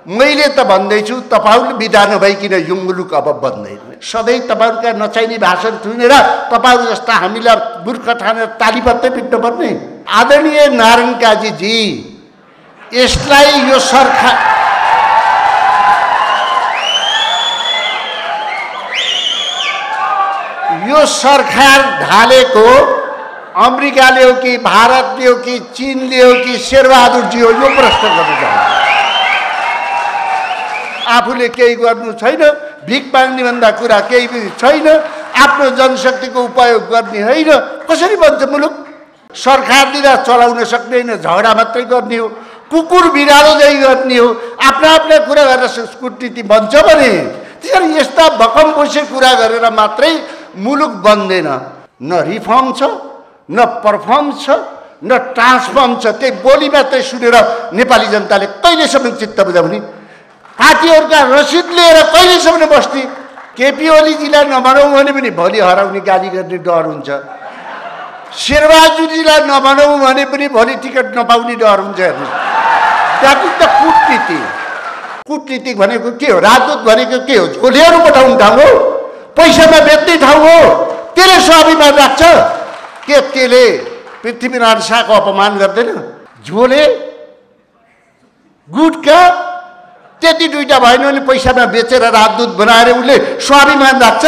मैले त भन्दैछु तपाईहरुले बिदा नभइकिन यो मुलुक अब बन्दैन। सधैँ तपाईहरुका नचाहिने भाषण सुनेर तपाईहरु जस्ता हामीलाई मूर्ख ठानेर ताली बत्दै पिट्नु पर्ने। आदरणीय नारायण काजीजी, यसलाई यो सरकार ढालेको अमेरिकाले हो कि भारतले हो कि चीनले हो कि शेरबहादुरजी हो, यो प्रश्न गर्नु चाहन्छु। आफूले केही गर्नु छैन, भिख माग्ने भन्दा कुरा केही पनि छैन, आफ्नो जनशक्तिको उपयोग गर्ने होइन, कसरी बन्छ मुलुक? सरकारले चलाउन सक्दैन, झगडा मात्रै गर्ने हो, कुकुर बिरालो जै गर्ने हो, आफ्ना कुरा गरेर कूटनीति बन्छ भने त्यसरी यस्ता भकमपोसे कुरा गरेर मात्रै मुलुक बन्दैन। न रिफर्म छ, न परफर्म छ, न ट्रान्सफर्म छ। त्यही बोली मात्रै सुनेर नेपाली जनताले कहिलेसम्म चित्त बुझाउने? पार्टीहरूका रसिद लिएर कहिलेसम्म बस्ने? केपी ओलीजीलाई नभनौँ भने पनि भोलि हराउने गाली गर्ने डर हुन्छ। शेरबहादुरजीलाई नभनौँ भने पनि भोलि टिकट नपाउने डर हुन्छ। हेर्नुहोस्, द्याट इज द कूटनीति। कूटनीति भनेको के हो? राजदूत भनेको के हो? झोलेहरू पठाउने ठाउँ हो, पैसामा बेच्ने ठाउँ हो। त्यसले स्वाभिमान राख्छ के? त्यसले पृथ्वीनारायण शाहको अपमान गर्दैन? झोले गुटका त्यति दुईटा भएन भने पैसामा बेचेर राजदूत बनाएर उसले स्वाभिमान राख्छ?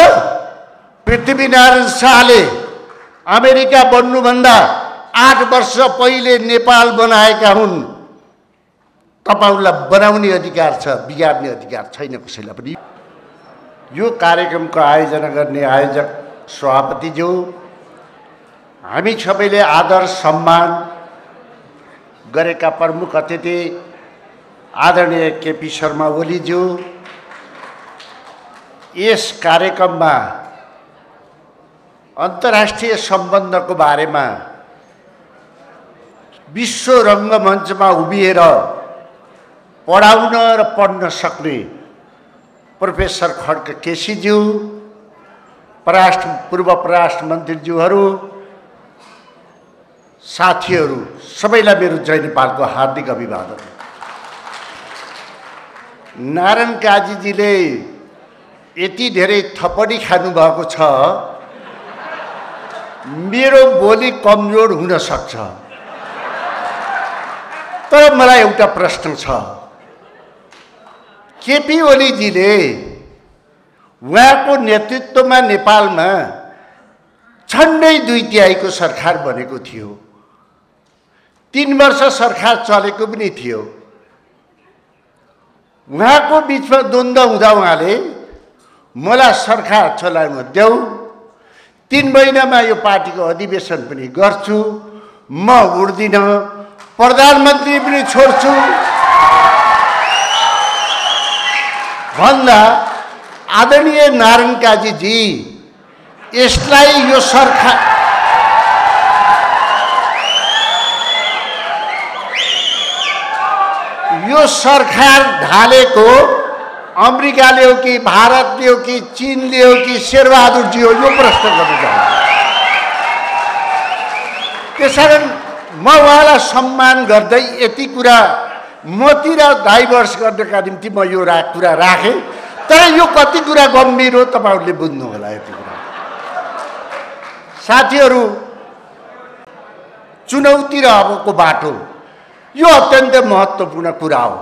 पृथ्वीनारायण शाहले अमेरिका बन्नुभन्दा 8 वर्ष पहिले नेपाल बनाएका हुन्। तपाईहरुलाई बनाउने अधिकार छ, बिगार्ने अधिकार छैन कसैलाई पनि। यो कार्यक्रमको आयोजना गर्ने आयोजक सभापतिज्यू, हामी सबैले आदर सम्मान गरेका प्रमुख अतिथि आदरणीय केपी शर्मा ओलीज्यू, यस कार्यक्रममा अन्तर्राष्ट्रिय सम्बन्धको बारेमा विश्व रङ्गमञ्चमा उभिएर पढाउन र पढ्न सक्ने प्रोफेसर खड्क केसीज्यू, पूर्व परराष्ट्र मन्त्रीज्यूहरू, साथीहरू सबैलाई मेरो जय नेपालको हार्दिक अभिवादन। नारायण काजीजीले यति धेरै थपडी खानुभएको छ, मेरो बोली कमजोर हुन सक्छ। तर मलाई एउटा प्रश्न छ। केपी ओलीजीले उहाँको नेतृत्वमा नेपालमा झन्डै 2/3 सरकार बनेको थियो। 3 वर्ष सरकार चलेको पनि थियो। उहाँको बिचमा द्वन्द्व हुँदा उहाँले मलाई सरकार चलाउन देऊ, 3 महिनामा यो पार्टीको अधिवेशन पनि गर्छु, म उड्दिन, प्रधानमन्त्री पनि छोड्छु भन्दा आदरणीय नारायण काजीजी, यसलाई यो सरकार ढालेको अमेरिकाले हो कि भारतले हो कि चीनले हो कि शेरबहादुरजी हो, यो प्रश्न गर्नु चाहन्छु। त्यसकारण म उहाँलाई सम्मान गर्दै यति कुरा मतिर डाइभर्स गर्नका निम्ति म यो कुरा राखेँ। तर यो कति कुरा गम्भीर हो तपाईहरुले बुझ्नु होला। यति कुरा साथीहरू, चुनौती र अबको बाटो यो अत्यन्त महत्त्वपूर्ण कुरा हो।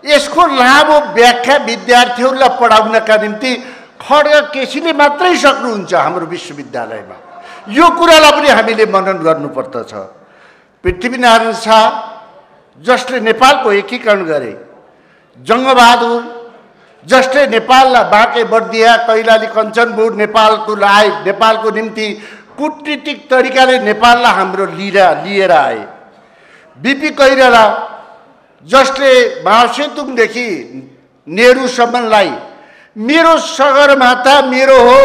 यसको लामो व्याख्या विद्यार्थीहरूलाई पढाउनका निम्ति खड्ग केसीले मात्रै सक्नुहुन्छ हाम्रो विश्वविद्यालयमा। यो कुरालाई पनि हामीले मनन गर्नुपर्दछ। पृथ्वीनारायण शाह जसले नेपालको एकीकरण गरे, जङ्गबहादुर जसले नेपाललाई बाँके बर्दिया कैलाली कञ्चनपुर नेपालको लाए, नेपालको निम्ति कूटनीतिक तरिकाले नेपाललाई हाम्रो लिएर आए, बीपी कोइराला जसले माओसेतुङदेखि नेहरूसम्मलाई मेरो सगरमाथा मेरो हो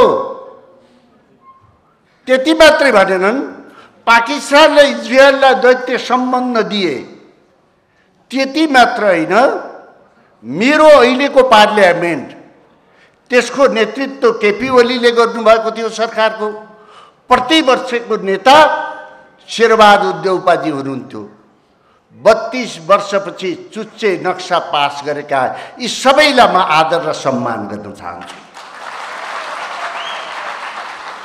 त्यति मात्रै भनेनन्, पाकिस्तानले इजरायललाई दैत्य सम्बन्ध दिए त्यति मात्र होइन, मेरो अहिलेको पार्लियामेन्ट त्यसको नेतृत्व केपी ओलीले गर्नुभएको थियो। सरकारको प्रतिवर्षको नेता शेरबहादुर देउपाजी हुनुहुन्थ्यो। 32 वर्षपछि चुच्चे नक्सा पास गरेका यी सबैलाई म आदर र सम्मान गर्न चाहन्छु।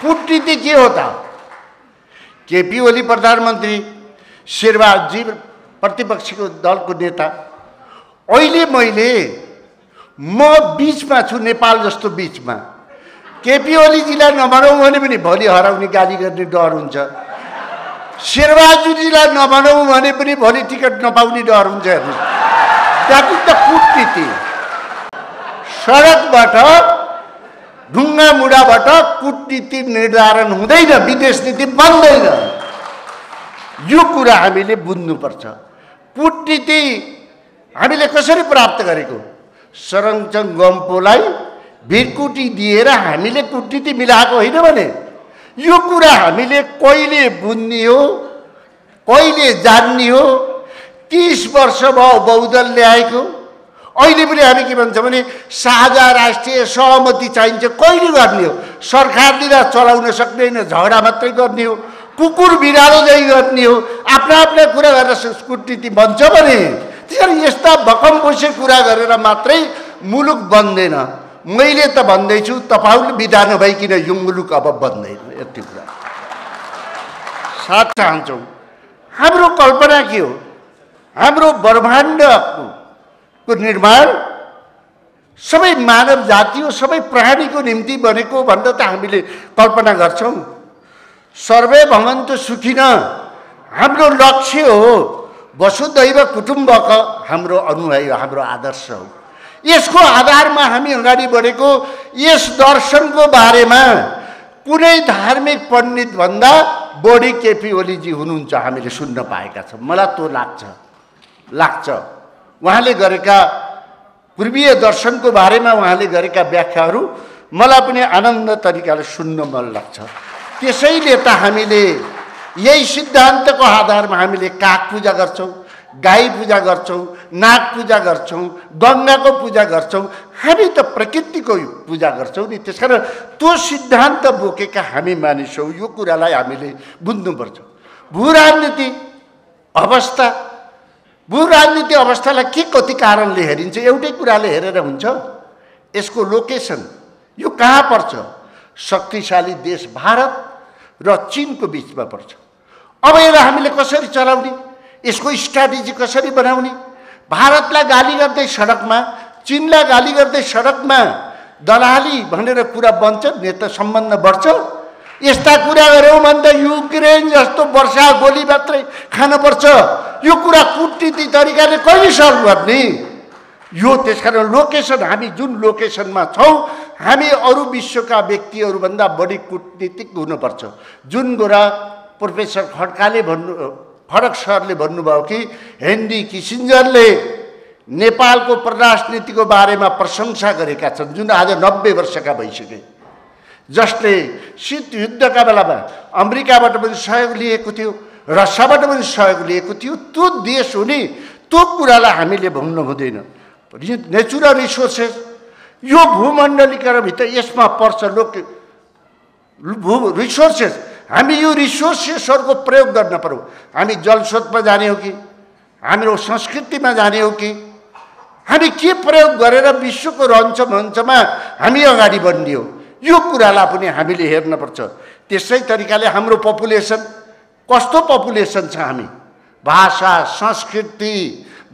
कूटनीति के हो त? केपी ओली प्रधानमन्त्री, शेरबहादुरजी प्रतिपक्षको दलको नेता। अहिले म बीचमा छु, नेपाल जस्तो बीचमा। केपी ओलीजीलाई नभनौँ भने पनि भोलि हराउने गाली गर्ने डर हुन्छ। शेरबहादुरजीलाई नभनौँ भने पनि भोलि टिकट नपाउने डर हुन्छ। हेर्नु, द्याट इज द कूटनीति। सडकबाट ढुङ्गा मुढाबाट कूटनीति निर्धारण हुँदैन, विदेश नीति बन्दैन। यो कुरा हामीले बुझ्नुपर्छ। कूटनीति हामीले कसरी प्राप्त गरेको? सरङचङ गम्पोलाई भिरकुटी दिएर हामीले कूटनीति मिलाएको होइन भने यो कुरा हामीले कहिले बुझ्ने हो, कहिले जान्ने हो? 30 वर्ष भयो बहुदल ल्याएको। अहिले पनि हामी के भन्छौँ भने साझा राष्ट्रिय सहमति चाहिन्छ। कहिले गर्ने हो? सरकारले चलाउन सक्ने होइन, झगडा मात्रै गर्ने हो, कुकुर बिरालो जै गर्ने हो, आफ्ना कुरा गरेर कूटनीति बन्छ भने। त्यसरी यस्ता भकम बसे कुरा गरेर मात्रै मुलुक बन्दैन। मैले त भन्दैछु, तपाईँले बिदा नभइकन यो मुलुक अब बन्दैन। यति कुरा साथ चाहन्छौँ। हाम्रो कल्पना के हो? हाम्रो ब्रह्माण्डको निर्माण सबै मानव जाति हो, सबै प्राणीको निम्ति बनेको भनेर त हामीले कल्पना गर्छौँ। सर्वे भवन्तु सुखिनः हाम्रो लक्ष्य हो। वसुधैव कुटुम्बकम् हाम्रो अनुयायी, हाम्रो आदर्श हो। यसको आधारमा हामी अगाडि बढेको। यस दर्शनको बारेमा कुनै धार्मिक पण्डित भन्दा बढी केपी ओलीजी हुनुहुन्छ हामीले सुन्न पाएका छौँ। मलाई त्यो लाग्छ। उहाँले गरेका पूर्वीय दर्शनको बारेमा उहाँले गरेका व्याख्याहरू मलाई पनि आनन्द तरिकाले सुन्न मन लाग्छ। त्यसैले त हामीले यही सिद्धान्तको आधारमा हामीले काग पूजा गर्छौँ, गाई पूजा गर्छौँ, नाग पूजा गर्छौँ, गङ्गाको पूजा गर्छौँ। हामी त प्रकृतिको पूजा गर्छौँ नि। त्यसकारण त्यो सिद्धान्त बोकेका हामी मानिस हौँ। यो कुरालाई हामीले बुझ्नुपर्छ। भूराजनीति अवस्थालाई के कति कारणले हेरिन्छ? एउटै कुराले हेरेर हुन्छ? यसको लोकेसन, यो कहाँ पर्छ? शक्तिशाली देश भारत र चीनको बिचमा पर्छ। अब यसलाई हामीले कसरी चलाउने? यसको स्ट्राटेजी कसरी बनाउने? भारतलाई गाली गर्दै सडकमा, चीनलाई गाली गर्दै सडकमा दलाली भनेर कुरा बन्छ, नेता सम्बन्ध बढ्छ। यस्ता कुरा गऱ्यौँ भने त युक्रेन जस्तो वर्षा गोली मात्रै खानुपर्छ। यो कुरा कूटनीति तरिकाले कहिले सल्भ गर्ने? यो त्यसकारण लोकेसन, हामी जुन लोकेसनमा छौँ, हामी अरू विश्वका व्यक्तिहरूभन्दा बढी कूटनीतिक हुनुपर्छ। जुन कुरा प्रोफेसर खड्क सरले भन्नुभयो कि हेनरी किसिन्जरले नेपालको परराष्ट्र नीतिको बारेमा प्रशंसा गरेका छन्, जुन आज 90 वर्षका भइसके, जसले शीत युद्धका बेलामा अमेरिकाबाट पनि सहयोग लिएको थियो, रसियाबाट पनि सहयोग लिएको थियो। त्यो देश हुने त्यो कुरालाई हामीले भन्न हुँदैन। नेचुरल रिसोर्सेस, यो भूमण्डलीकरणभित्र यसमा पर्छ। रिसोर्सेस, हामी यो रिसोर्सेसहरूको प्रयोग गर्न पर्यो। हामी जलस्रोतमा जाने हो कि हाम्रो संस्कृतिमा जाने हो कि हामी के प्रयोग गरेर विश्वको रञ्चमञ्चमा हामी अगाडि बढ्ने हो? यो कुरालाई पनि हामीले हेर्नुपर्छ। त्यसै तरिकाले हाम्रो पपुलेसन, कस्तो पपुलेसन छ? हामी भाषा, संस्कृति,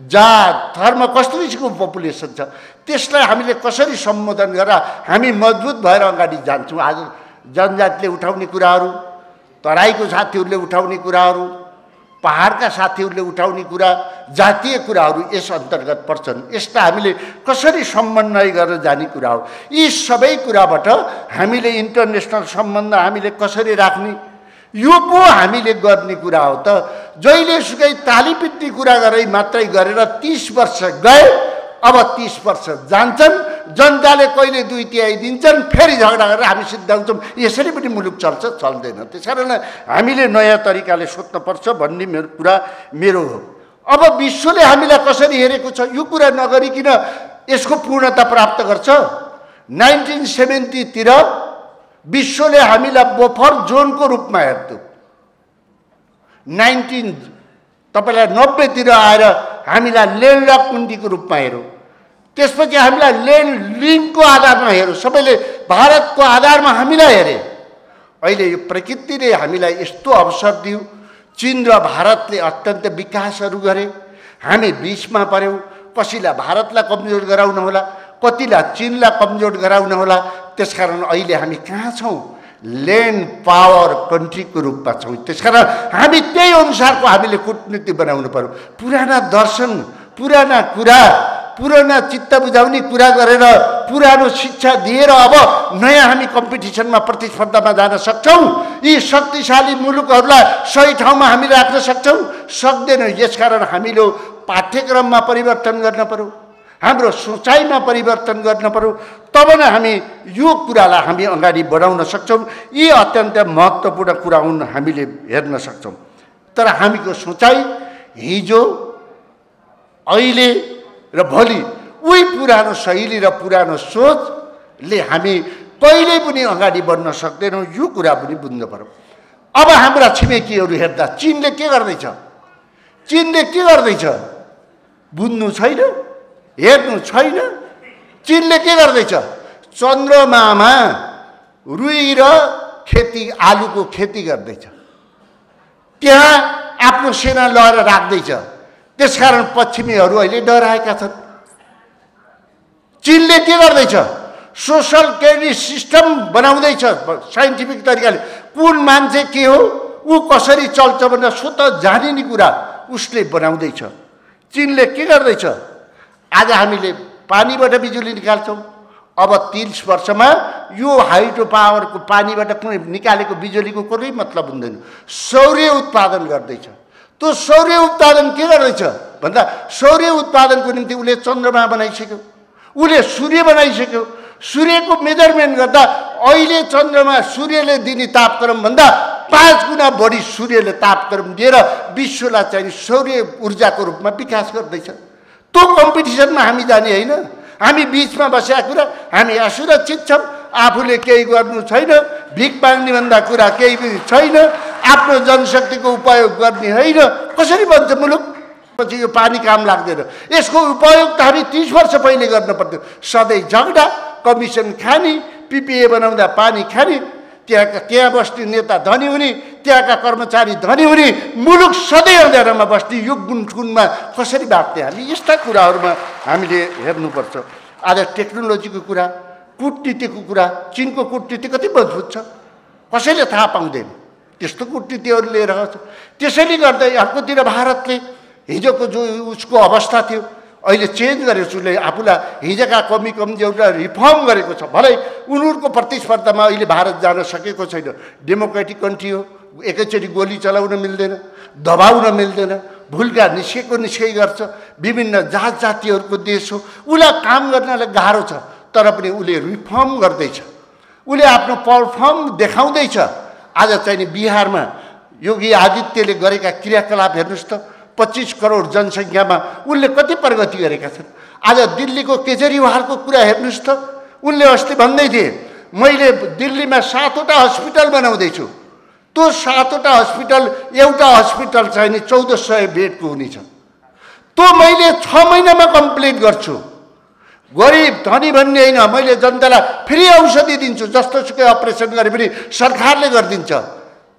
जात, धर्म कस्तो किसिमको पपुलेसन छ? त्यसलाई हामीले कसरी सम्बोधन गरेर हामी मजबुत भएर अगाडि जान्छौँ? आज जनजातिले उठाउने कुराहरू, तराईको साथीहरूले उठाउने कुराहरू, पहाडका साथीहरूले उठाउने कुरा, जातीय कुराहरू यस अन्तर्गत पर्छन्। यसलाई हामीले कसरी समन्वय गरेर जाने कुरा हो। यी सबै कुराबाट हामीले इन्टरनेसनल सम्बन्ध हामीले कसरी राख्ने, यो पो हामीले गर्ने कुरा हो। त जहिलेसुकै तालीपिट्टी कुरा मात्रै गरेर 30 वर्ष गए, अब 30 वर्ष जान्छन्, जनताले कहिले 2/3 दिन्छन्, फेरि झगडा गरेर हामी सिद्धाउँछौँ। यसरी पनि मुलुक चल्छ? चल्दैन। त्यसकारण हामीले नयाँ तरिकाले सोच्नुपर्छ भन्ने मेरो हो। अब विश्वले हामीलाई कसरी हेरेको छ यो कुरा नगरिकन यसको पूर्णता प्राप्त गर्छ? 1970 तिर विश्वले हामीलाई बफर जोनको रूपमा हेर्थ्यो। तपाईलाई 90 तिर आएर हामीलाई ल्यान्डलक कन्ट्रीको रूपमा हेरौँ, त्यसपछि हामीलाई लिङ्कको आधारमा हेरौँ, सबैले भारतको आधारमा हामीलाई हेरे। अहिले यो प्रकृतिले हामीलाई यस्तो अवसर दियो, चीन र भारतले अत्यन्त विकासहरू गरे, हामी बिचमा पर्यौँ। कसैलाई भारतलाई कमजोर गराउन होला, कतिलाई चीनलाई कमजोर गराउन होला। त्यसकारण अहिले हामी कहाँ छौँ? ल्यान्ड पावर कन्ट्रीको रूपमा छौँ। त्यसकारण हामी त्यही अनुसारको हामीले कूटनीति बनाउनु पर्यो। पुराना दर्शन, पुराना कुरा, पुराना चित्त बुझाउने कुरा गरेर, पुरानो शिक्षा दिएर अब नयाँ हामी कम्पिटिसनमा प्रतिस्पर्धामा जान सक्छौँ? यी शक्तिशाली मुलुकहरूलाई सही ठाउँमा हामी राख्न सक्छौँ? सक्दैनौँ। यसकारण हामीले पाठ्यक्रममा परिवर्तन गर्न पर्यो, हाम्रो सोचाइमा परिवर्तन गर्न पर्यो, तब नै हामी यो कुरालाई हामी अगाडि बढाउन सक्छौँ। यी अत्यन्त महत्त्वपूर्ण कुरा हुन्, हामीले हेर्न सक्छौँ। तर हामीको सोचाइ हिजो, अहिले र भोलि उही पुरानो शैली र पुरानो सोचले हामी कहिल्यै पनि अगाडि बढ्न सक्दैनौँ। यो कुरा पनि बुझ्नु पर्यो। अब हाम्रा छिमेकीहरू हेर्दा चीनले के गर्दैछ, चीनले के गर्दैछ बुझ्नु छैन, हेर्नु छैन। चीनले के गर्दैछ? चन्द्रमामा रुई र खेती, आलुको खेती गर्दैछ, त्यहाँ आफ्नो सेना लगाएर राख्दैछ। त्यसकारण पश्चिमीहरू अहिले डराएका छन्। चीनले के गर्दैछ? सोसल क्रेडिट सिस्टम बनाउँदैछ साइन्टिफिक तरिकाले। कुन मान्छे के हो, ऊ कसरी चल्छ भनेर स्वतः जानिने कुरा उसले बनाउँदैछ। चीनले के गर्दैछ? आज हामीले पानीबाट बिजुली निकाल्छौँ, अब 30 वर्षमा यो हाइड्रो पावरको पानीबाट कुनै निकालेको बिजुलीको कुनै मतलब हुँदैन। सौर्य उत्पादन गर्दैछ। त्यो सौर्य उत्पादन के गर्दैछ भन्दा सौर्य उत्पादनको निम्ति उसले चन्द्रमा बनाइसक्यो, उसले सूर्य बनाइसक्यो। सूर्यको मेजरमेन्ट गर्दा अहिले चन्द्रमा सूर्यले दिने तापक्रम भन्दा 5 गुणा बढी सूर्यले तापक्रम दिएर विश्वलाई चाहिँ सौर्य ऊर्जाको रूपमा विकास गर्दैछ। त्यो कम्पिटिसनमा हामी जाने होइन। हामी बिचमा बसेका कुरा, हामी असुरक्षित छौँ। आफूले केही गर्नु छैन, भिख माग्नेभन्दा कुरा केही पनि छैन, आफ्नो जनशक्तिको उपयोग गर्ने होइन। कसरी बन्छ मुलुक? पछि यो पानी काम लाग्दैन। यसको उपयोग त हामी 30 वर्ष पहिले गर्न पर्थ्यो। सधैँ झगडा, कमिसन खाने, पिपिए बनाउँदा पानी खाने, त्यहाँ बस्ने नेता धनी हुने, त्यहाँका कर्मचारी धनी हुने, मुलुक सधैँ अँध्यारोमा बस्ने। यो गुणमा कसरी बाँच्ने? हामी यस्ता कुराहरूमा हामीले हेर्नुपर्छ। आज टेक्नोलोजीको कुरा, कूटनीतिको कुरा, चीनको कूटनीति कति मजबुत छ कसैले थाहा पाउँदैन। त्यस्तो कूटनीतिहरू लिएर आउँछ। त्यसैले गर्दा अर्कोतिर भारतले हिजोको जो उसको अवस्था थियो अहिले चेन्ज गरेको छु। उसले आफूलाई हिजोका कमी कमजोरीलाई रिफर्म गरेको छ। भलै उनीहरूको प्रतिस्पर्धामा अहिले भारत जान सकेको छैन। डेमोक्रेटिक कन्ट्री हो, एकैचोटि गोली चलाउन मिल्दैन, दबाउन मिल्दैन, भुलका निस्कै गर्छ। विभिन्न जात जातिहरूको देश हो, उसलाई काम गर्नलाई गाह्रो छ। तर पनि उसले रिफर्म गर्दैछ, उसले आफ्नो परफर्म देखाउँदैछ। आज चाहिँ बिहारमा योगी आदित्यले गरेका क्रियाकलाप हेर्नुहोस् त। 25 करोड जनसङ्ख्यामा उनले कति प्रगति गरेका छन्। आज दिल्लीको केजरीवालको कुरा हेर्नुहोस् त। उनले अस्ति भन्दै थिए मैले दिल्लीमा 7वटा हस्पिटल बनाउँदैछु। त्यो 7वटा हस्पिटल, एउटा हस्पिटल चाहिँ 1400 बेडको हुनेछ। त्यो मैले 6 महिनामा कम्प्लिट गर्छु। गरिब धनी भन्ने होइन, मैले जनतालाई फ्री औषधि दिन्छु। जस्तो सुकै अपरेसन गरे पनि सरकारले गरिदिन्छ।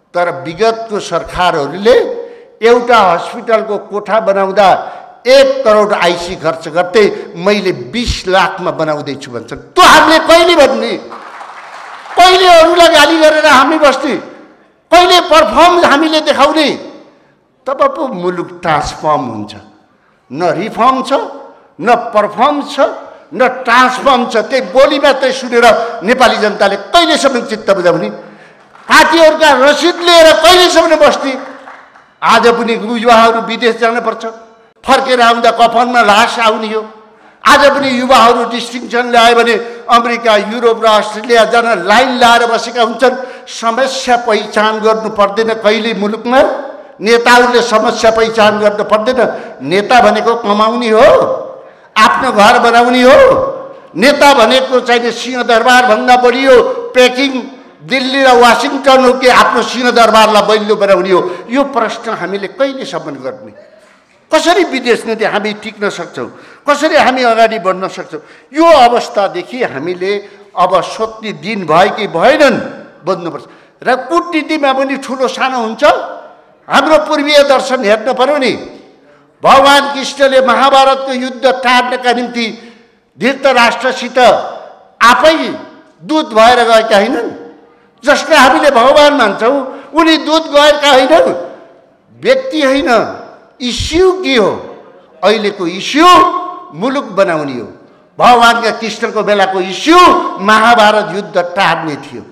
तर विगतको सरकारहरूले एउटा हस्पिटलको कोठा बनाउँदा 1 करोड आइसी खर्च गर्दै मैले 20 लाखमा बनाउँदैछु भन्छन्। त्यो हामीले कहिले भन्ने? कहिले अरूलाई गाली गरेर हामी बस्ने? कहिले परफर्म हामीले देखाउने? तब पो मुलुक ट्रान्सफर्म हुन्छ। न रिफर्म छ, न परफर्म छ, न ट्रान्सफर्म छ। त्यही बोली मात्रै सुनेर नेपाली जनताले कहिलेसम्म चित्त बुझाउने? पार्टीहरूका रसिद लिएर कहिलेसम्म बस्ने? आज पनि युवाहरू विदेश जानुपर्छ, फर्केर आउँदा कफनमा लास आउने हो। आज पनि युवाहरू डिस्टिङसन ल्यायो भने अमेरिका, युरोप र अस्ट्रेलिया जान लाइन लाएर बसेका हुन्छन्। समस्या पहिचान गर्नु पर्दैन कहिले मुलुकमा? नेताहरूले समस्या पहिचान गर्नु पर्दैन। नेता भनेको कमाउने हो, आफ्नो घर बनाउने हो। नेता भनेको चाहिँ सिंहदरबारभन्दा बढी हो, पेकिङ दिल्ली र वाशिङटन हो कि आफ्नो सिंहदरबारलाई बलियो बनाउने हो? यो प्रश्न हामीले कहिलेसम्म गर्ने? कसरी विदेश नीति हामी टिक्न सक्छौँ? कसरी हामी अगाडि बढ्न सक्छौँ? यो अवस्थादेखि हामीले अब सोध्ने दिन भयो कि भएनन् बन्नुपर्छ। र कूटनीतिमा पनि ठुलो सानो हुन्छ। हाम्रो पूर्वीय दर्शन हेर्न पर्यो नि। भगवान कृष्णले महाभारतको युद्ध टार्नका निम्ति धृतराष्ट्रसित आफै दूत भएर गएका होइनन्? जसलाई हामीले भगवान मान्छौँ उनी दूत गएका होइनन्। व्यक्ति होइन, इस्यु के हो? अहिलेको इस्यु मुलुक बनाउने हो। भगवानका कृष्णको बेलाको इस्यु महाभारत युद्ध टार्ने थियो।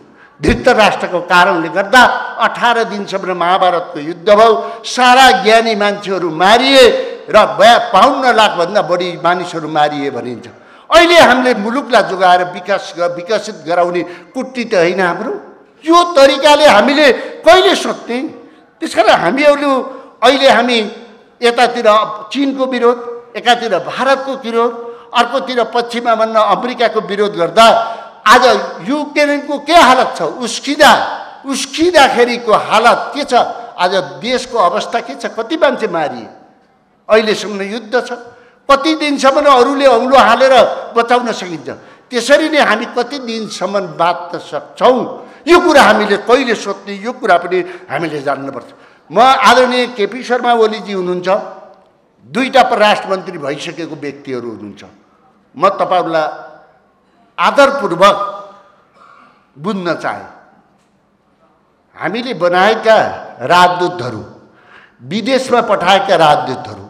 धृतराष्ट्रको कारणले गर्दा 18 दिनसम्म महाभारतको युद्ध भयो। सारा ज्ञानी मान्छेहरू मारिए र 52 लाखभन्दा बढी मानिसहरू मारिए भनिन्छ। अहिले हामीले मुलुकलाई जोगाएर विकसित गराउने कूटनीति होइन हाम्रो। यो तरिकाले हामीले कहिले सोच्ने? त्यसकारण हामीहरू अहिले हामी एतातिर चीनको विरोध, एकातिर भारतको विरोध, अर्कोतिर पश्चिममा भन्न अमेरिकाको विरोध गर्दा आज युक्रेनको के हालत छ? उस्किँदाखेरिको हालत के छ? आज देशको अवस्था के छ? कति मान्छे मारिए? अहिलेसम्म युद्ध छ। कति दिनसम्म अरूले औँलो हालेर बचाउन सकिन्छ? त्यसरी नै हामी कति दिनसम्म बाँच्न सक्छौँ? यो कुरा हामीले कहिले सोध्ने? यो कुरा पनि हामीले जान्नुपर्छ। म आदरणीय केपी शर्मा ओलीजी हुनुहुन्छ, 2टा परराष्ट्र मन्त्री भइसकेको व्यक्तिहरू हुनुहुन्छ। म तपाईँहरूलाई आदरपूर्वक बुझ्न चाहे, हामीले बनाएका राजदूतहरू, विदेशमा पठाएका राजदूतहरू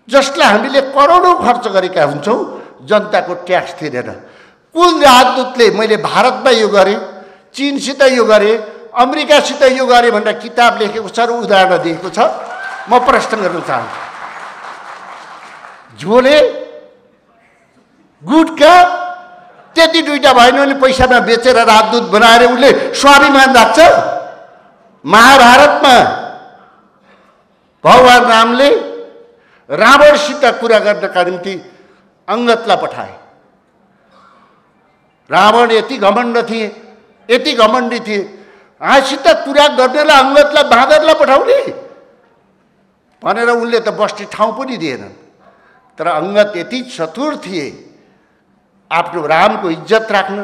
जसलाई हामीले करोडौँ खर्च गरेका हुन्छौँ जनताको ट्याक्स तिरेर, कुन राजदूतले मैले भारतमा यो गरेँ, चीनसित यो गरेँ, अमेरिकासित यो गरेँ भनेर किताब लेखेको छ र उदाहरण दिएको छ? म प्रश्न गर्न चाहन्छु। झोले, गुटका त्यति 2टा भएन भने पैसामा बेचेर राजदूत बनाएर उसले स्वाभिमान राख्छ? महाभारतमा भगवान रामले रावणसित कुरा गर्नका निम्ति अंगदलाई पठाए। रावण यति घमण्ड थिए, यति घमण्डी थिए, आसित कुरा गर्नेलाई अंगदलाई बाँदरलाई पठाउने भनेर उनले त बस्ने ठाउँ पनि दिएनन्। तर अंगद यति चतुर थिए, आफ्नो रामको इज्जत राख्न,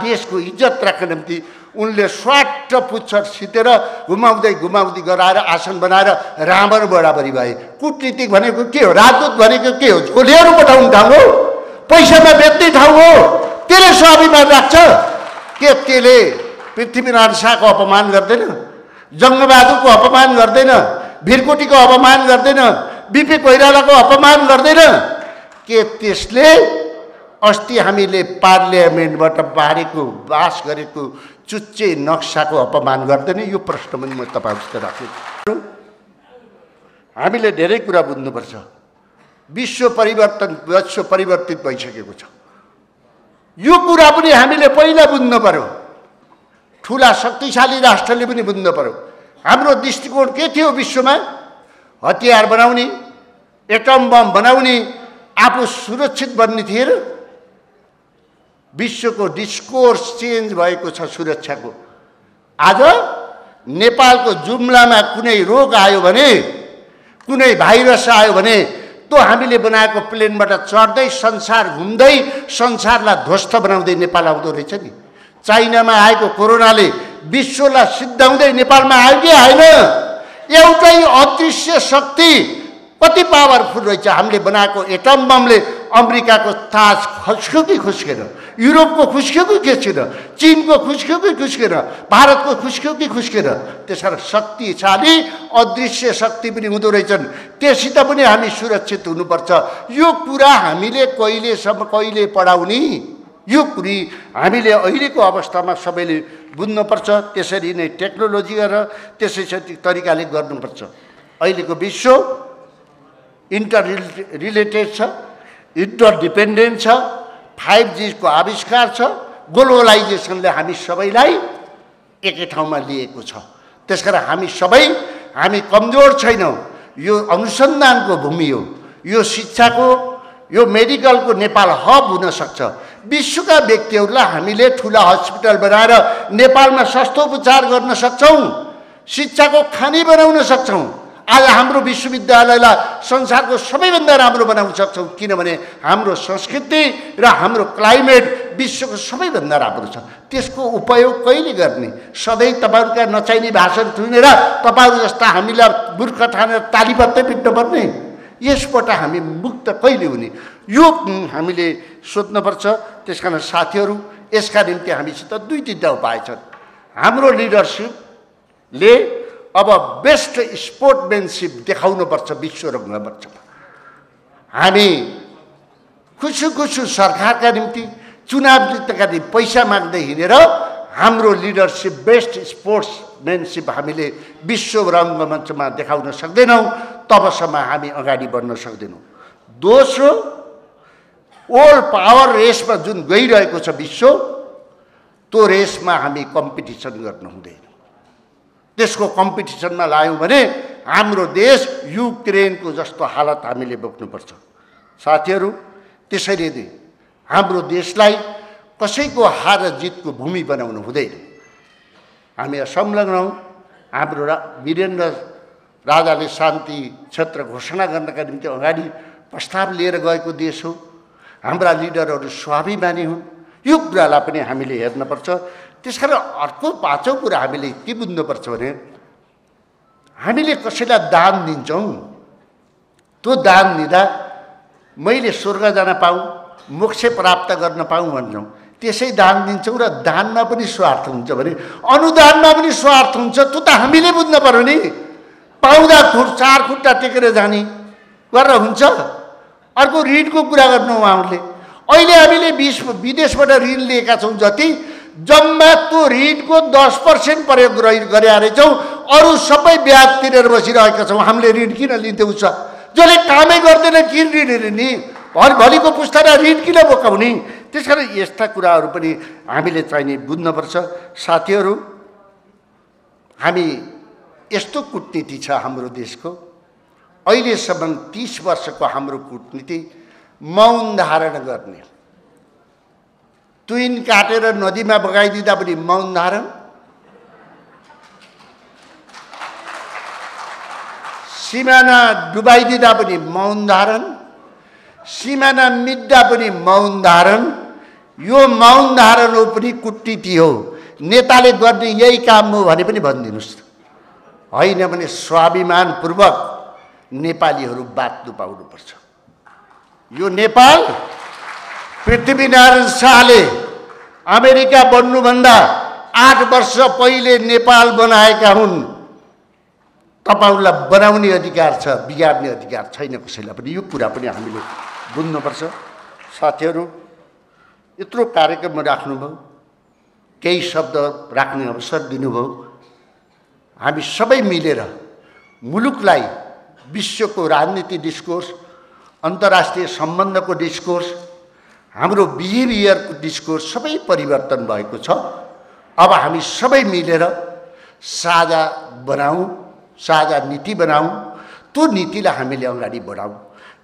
देशको इज्जत राख्न निम्ति उनले स्वाट पुच्छर सितेर घुमाउँदै घुमाउँदै गराएर आसन बनाएर रावण बराबरी भए। कूटनीतिक भनेको के हो? राजदूत भनेको के हो? झोलेहरू पठाउने ठाउँ हो, पैसामा बेच्ने ठाउँ हो। त्यसले स्वाभिमान राख्छ के? त्यसले पृथ्वीनारायण शाहको अपमान गर्दैन, जङ्गबहादुरको अपमान गर्दैन, भिरकोटीको अपमान गर्दैन, बिपी कोइरालाको अपमान गर्दैन के? त्यसले अस्ति हामीले पार्लियामेन्टबाट बारेको बास गरेको चुच्चे नक्साको अपमान गर्दैन? यो प्रश्न पनि म तपाईँहरूसित राख्छु। हामीले धेरै कुरा बुझ्नुपर्छ। विश्व परिवर्तित भइसकेको छ। यो कुरा पनि हामीले पहिला बुझ्नु पर्यो। ठुला शक्तिशाली राष्ट्रले पनि बुझ्नु पर्यो। हाम्रो दृष्टिकोण के थियो? विश्वमा हतियार बनाउने, एटम बम बनाउने, आफू सुरक्षित बन्ने थिए र? विश्वको डिस्कोर्स चेन्ज भएको छ सुरक्षाको। आज नेपालको जुम्लामा कुनै रोग आयो भने, कुनै भाइरस आयो भने त्यो हामीले बनाएको प्लेनबाट चढ्दै संसार घुम्दै संसारलाई ध्वस्त बनाउँदै नेपाल आउँदो रहेछ नि। चाइनामा आएको कोरोनाले विश्वलाई सिद्धाउँदै नेपालमा आयो कि आएन? एउटै अदृश्य शक्ति कति पावरफुल रहेछ। हामीले बनाएको एटम बमले अमेरिकाको ताज खुस्क्यो कि खुस्केन? युरोपको खुस्क्यो कि खुस्केन? चीनको खुस्क्यो कि खुस्केन? भारतको खुस्क्यो कि खुस्केन? त्यसकारण शक्तिशाली अदृश्य शक्ति पनि हुँदो रहेछन्। त्यससित पनि हामी सुरक्षित हुनुपर्छ। यो कुरा हामीले कहिले पढाउने? यो कुरा हामीले अहिलेको अवस्थामा सबैले बुझ्नुपर्छ। त्यसरी नै टेक्नोलोजी गरेर त्यसै तरिकाले गर्नुपर्छ। अहिलेको विश्व इन्टर रिलेटेड छ, इन्टरडिपेन्डेन्ट छ, 5G को आविष्कार छ, ग्लोबलाइजेसनले हामी सबैलाई एकै ठाउँमा लिएको छ। त्यसकारण हामी कमजोर छैनौँ। यो अनुसन्धानको भूमि हो, यो शिक्षाको, यो मेडिकलको नेपाल हब हुन सक्छ। विश्वका व्यक्तिहरूलाई हामीले ठुला हस्पिटल बनाएर नेपालमा सस्तो उपचार गर्न सक्छौँ, शिक्षाको खानी बनाउन सक्छौँ। आज हाम्रो विश्वविद्यालयलाई संसारको सबैभन्दा राम्रो बनाउन सक्छौँ, किनभने हाम्रो संस्कृति र हाम्रो क्लाइमेट विश्वको सबैभन्दा राम्रो छ। त्यसको उपयोग कहिले गर्ने? सधैँ तपाईँहरूका नचाहिने भाषण सुनेर तपाईँहरू जस्ता हामीलाई मूर्ख ठानेर ताली मात्रै पिट्नुपर्ने? यसबाट हामी मुक्त कहिले हुने? यो हामीले सोध्नुपर्छ। त्यसकारण साथीहरू, यसका निम्ति हामीसित दुई तिनवटा उपाय छन्। हाम्रो लिडरसिपले अब बेस्ट स्पोर्टम्यानसिप देखाउनुपर्छ विश्व रङ्गमञ्चमा। हामी खुसु सरकारका निम्ति चुनाव जित्नका निम्ति पैसा माग्दै हिँडेर हाम्रो लिडरसिप बेस्ट स्पोर्ट्सम्यानसिप हामीले विश्व रङ्गमञ्चमा देखाउन सक्दैनौँ, तबसम्म हामी अगाडि बढ्न सक्दैनौँ। दोस्रो, वर्ल्ड पावर रेसमा जुन गइरहेको छ विश्व, त्यो रेसमा हामी कम्पिटिसन गर्नु हुँदैन। त्यसको कम्पिटिसनमा लायौँ भने हाम्रो देश युक्रेनको जस्तो हालत हामीले बोक्नुपर्छ। साथीहरू, त्यसैले हाम्रो देशलाई कसैको हार जितको भूमि बनाउनु हुँदैन। हामी असंलग्न हौँ। हाम्रो वीरेन्द्र राजाले शान्ति क्षेत्र घोषणा गर्नका निम्ति अगाडि प्रस्ताव लिएर गएको देश हो। हाम्रा लिडरहरू स्वाभिमानी हुन्। यो कुरालाई पनि हामीले हेर्नुपर्छ। त्यसकारण अर्को पाँचौँ कुरा हामीले के बुझ्नुपर्छ भने हामीले कसैलाई दान दिन्छौँ, त्यो दान दिँदा मैले स्वर्ग जान पाऊँ, मोक्ष प्राप्त गर्न पाऊँ भन्छौँ, त्यसै दान दिन्छौँ र दानमा पनि स्वार्थ हुन्छ भने अनुदानमा पनि स्वार्थ हुन्छ। त्यो त हामीले बुझ्न पर्यो नि। पाउँदा चार खुट्टा टेकेर जाने गरेर हुन्छ। अर्को ऋणको कुरा गर्नु उहाँहरूले। अहिले हामीले विदेशबाट ऋण लिएका छौँ जति, जम्मा त्यो ऋणको 10% प्रयोग गरेका रहेछौँ। अरू सबै ब्याज तिरेर बसिरहेका छौँ। हामीले ऋण किन लिँदैछ? जसले कामै गर्दैन किन ऋण लिने? भोलिको पुस्तालाई ऋण किन बोकाउने? त्यसकारण यस्ता कुराहरू पनि हामीले चाहिने बुझ्नुपर्छ। साथीहरू, हामी यस्तो कूटनीति छ हाम्रो देशको, अहिलेसम्म 30 वर्षको हाम्रो कूटनीति मौन धारण गर्ने। तुइन काटेर नदीमा बगाइदिँदा पनि मौन धारण, सिमाना डुबाइदिँदा पनि मौन धारण, सिमाना मिट्दा पनि मौन धारण। यो मौन धारण हो पनि कूटनीति हो। नेताले गर्ने यही काम हो भने पनि भनिदिनुहोस्। होइन भने स्वाभिमानपूर्वक नेपालीहरू बाँच्नु पाउनुपर्छ। यो नेपाल पृथ्वीनारायण शाहले अमेरिका बन्नुभन्दा 8 वर्ष पहिले नेपाल बनाएका हुन्। तपाईँहरूलाई बनाउने अधिकार छ, बिगार्ने अधिकार छैन कसैलाई पनि। यो कुरा पनि हामीले बुझ्नुपर्छ। साथीहरू, यत्रो कार्यक्रम राख्नुभयो, केही शब्द राख्ने अवसर दिनुभयो। हामी सबै मिलेर मुलुकलाई विश्वको राजनीति डिस्कोर्स, अन्तर्राष्ट्रिय सम्बन्धको डिस्कोर्स, हाम्रो बिहेभियरको डिस्कोर्स सबै परिवर्तन भएको छ। अब हामी सबै मिलेर साझा बनाऊँ, साझा नीति बनाऊँ। त्यो नीतिलाई हामीले अगाडि बढाऊँ।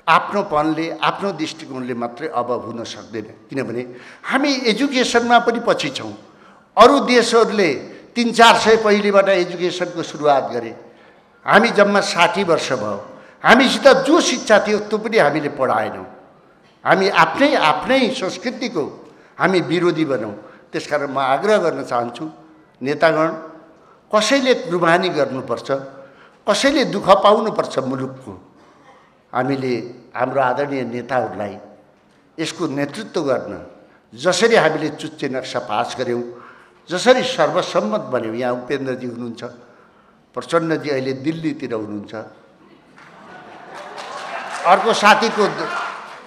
आफ्नोपनले, आफ्नो दृष्टिकोणले मात्रै अब हुन सक्दैन। किनभने हामी एजुकेसनमा पनि पछि छौँ। अरू देशहरूले 300-400 पहिलेबाट एजुकेसनको सुरुवात गरे। हामी जम्मा 60 वर्ष भयो। हामीसित जो शिक्षा थियो त्यो पनि हामीले पढाएनौँ। हामी आफ्नै संस्कृतिको हामी विरोधी बनौँ। त्यसकारण म आग्रह गर्न चाहन्छु, नेतागण, कसैले कुर्बानी गर्नुपर्छ, कसैले दुःख पाउनुपर्छ मुलुकको। हामीले हाम्रो आदरणीय नेताहरूलाई यसको नेतृत्व गर्न, जसरी हामीले चुच्चे नक्सा पास गऱ्यौँ, जसरी सर्वसम्मत बन्यौँ। यहाँ उपेन्द्रजी हुनुहुन्छ, प्रचण्डजी अहिले दिल्लीतिर हुनुहुन्छ, अर्को साथीको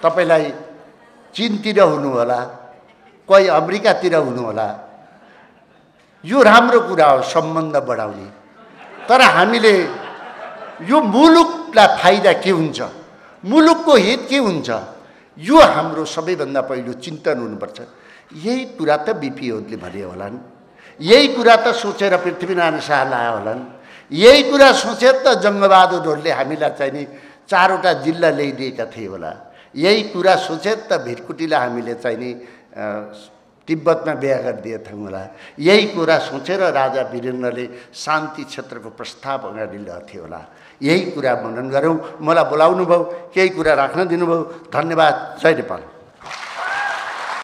तपाईँलाई चीनतिर हुनुहोला, कोही अमेरिकातिर हुनुहोला। यो राम्रो कुरा हो सम्बन्ध बढाउने। तर हामीले यो मुलुकलाई फाइदा के हुन्छ, मुलुकको हित के हुन्छ, यो हाम्रो सबैभन्दा पहिलो चिन्तन हुनुपर्छ। यही कुरा त बिपी ओलीले भने होलान्, यही कुरा त सोचेर पृथ्वीनारायण शाह लाए होलान्, यही कुरा सोचेर त जङ्गबहादुरहरूले हामीलाई चाहिने 4वटा जिल्ला ल्याइदिएका थिए होला। यही कुरा सोचेर त भिरकुटीलाई हामीले चाहिँ नि तिब्बतमा बिहा गरिदिए थियौँ होला। यही कुरा सोचेर राजा वीरेन्द्रले शान्ति क्षेत्रको प्रस्ताव अगाडि ल्याएको होला। यही कुरा मनन गरौँ। मलाई बोलाउनु भयो, केही कुरा राख्न दिनुभयो। धन्यवाद। जय नेपाल।